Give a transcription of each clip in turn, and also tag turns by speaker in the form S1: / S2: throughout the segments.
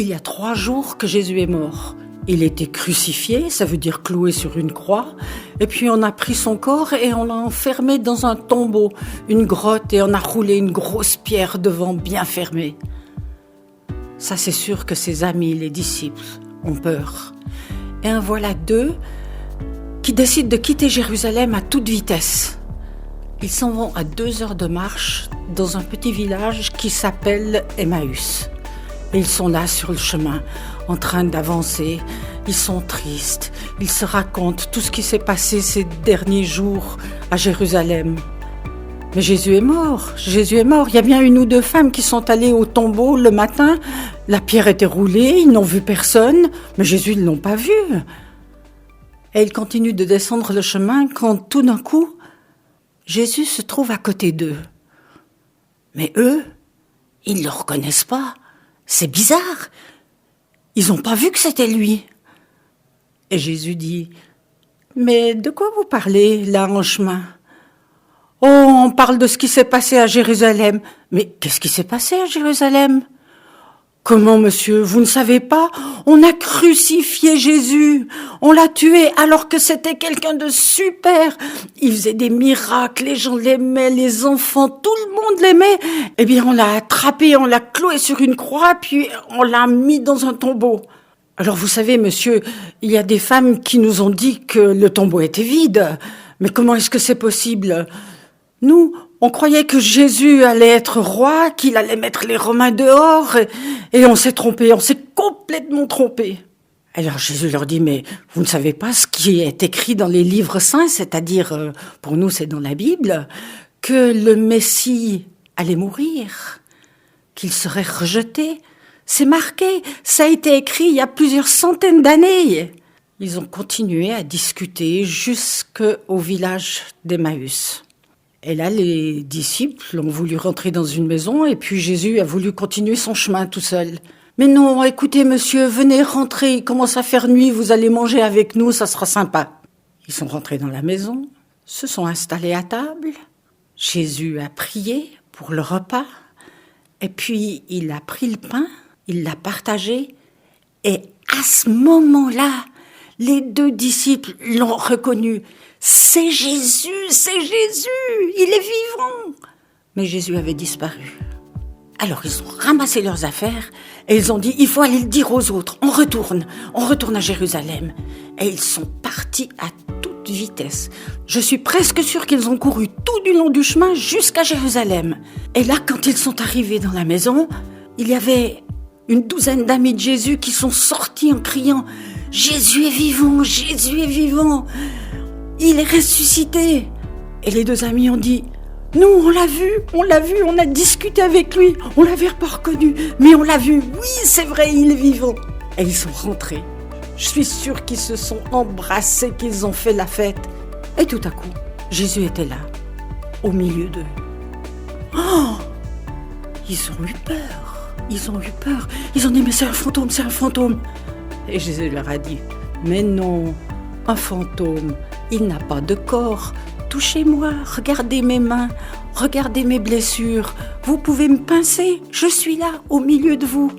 S1: Il y a 3 jours que Jésus est mort. Il était crucifié, ça veut dire cloué sur une croix. Et puis on a pris son corps et on l'a enfermé dans un tombeau, une grotte, et on a roulé une grosse pierre devant bien fermée. Ça, c'est sûr que ses amis, les disciples, ont peur. Et en voilà 2 qui décident de quitter Jérusalem à toute vitesse. Ils s'en vont à 2 heures de marche dans un petit village qui s'appelle Emmaüs. Et ils sont là sur le chemin, en train d'avancer. Ils sont tristes. Ils se racontent tout ce qui s'est passé ces derniers jours à Jérusalem. Mais Jésus est mort. Jésus est mort. Il y a bien 1 ou 2 femmes qui sont allées au tombeau le matin. La pierre était roulée, ils n'ont vu personne, mais Jésus, ils ne l'ont pas vu. Et ils continuent de descendre le chemin quand tout d'un coup, Jésus se trouve à côté d'eux. Mais eux, ils ne le reconnaissent pas. C'est bizarre. Ils n'ont pas vu que c'était lui. Et Jésus dit, « Mais de quoi vous parlez, là, en chemin ? Oh, on parle de ce qui s'est passé à Jérusalem. Mais qu'est-ce qui s'est passé à Jérusalem ? Comment, monsieur, vous ne savez pas ? On a crucifié Jésus. On l'a tué alors que c'était quelqu'un de super. Il faisait des miracles, les gens l'aimaient, les enfants, tout le monde l'aimait. Eh bien, on l'a attrapé, on l'a cloué sur une croix, puis on l'a mis dans un tombeau. Alors, vous savez, monsieur, il y a des femmes qui nous ont dit que le tombeau était vide. Mais comment est-ce que c'est possible ? Nous, on croyait que Jésus allait être roi, qu'il allait mettre les Romains dehors, et on s'est trompé, on s'est complètement trompé. Alors Jésus leur dit, mais vous ne savez pas ce qui est écrit dans les livres saints, c'est-à-dire, pour nous c'est dans la Bible, que le Messie allait mourir, qu'il serait rejeté. C'est marqué, ça a été écrit il y a plusieurs centaines d'années. Ils ont continué à discuter jusqu'au village d'Emmaüs. Et là, les disciples ont voulu rentrer dans une maison et puis Jésus a voulu continuer son chemin tout seul. Mais non, écoutez monsieur, venez rentrer, il commence à faire nuit, vous allez manger avec nous, ça sera sympa. Ils sont rentrés dans la maison, se sont installés à table. Jésus a prié pour le repas et puis il a pris le pain, il l'a partagé et à ce moment-là, les 2 disciples l'ont reconnu. C'est Jésus, il est vivant. Mais Jésus avait disparu. Alors ils ont ramassé leurs affaires et ils ont dit, il faut aller le dire aux autres, on retourne à Jérusalem. Et ils sont partis à toute vitesse. Je suis presque sûre qu'ils ont couru tout du long du chemin jusqu'à Jérusalem. Et là, quand ils sont arrivés dans la maison, il y avait une 12aine d'amis de Jésus qui sont sortis en criant, Jésus est vivant, Jésus est vivant. Il est ressuscité. Et les 2 amis ont dit, nous, on l'a vu, on a discuté avec lui, on l'avait pas reconnu, mais on l'a vu, oui, c'est vrai, il est vivant. Et ils sont rentrés. Je suis sûre qu'ils se sont embrassés, qu'ils ont fait la fête. Et tout à coup, Jésus était là, au milieu d'eux. Oh ! Ils ont eu peur. Ils ont dit, mais c'est un fantôme. Et Jésus leur a dit, mais non, un fantôme, il n'a pas de corps. Touchez-moi, regardez mes mains, regardez mes blessures. Vous pouvez me pincer, je suis là, au milieu de vous.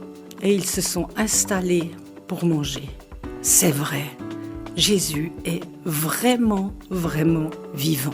S1: Et ils se sont installés pour manger. C'est vrai, Jésus est vraiment, vraiment vivant.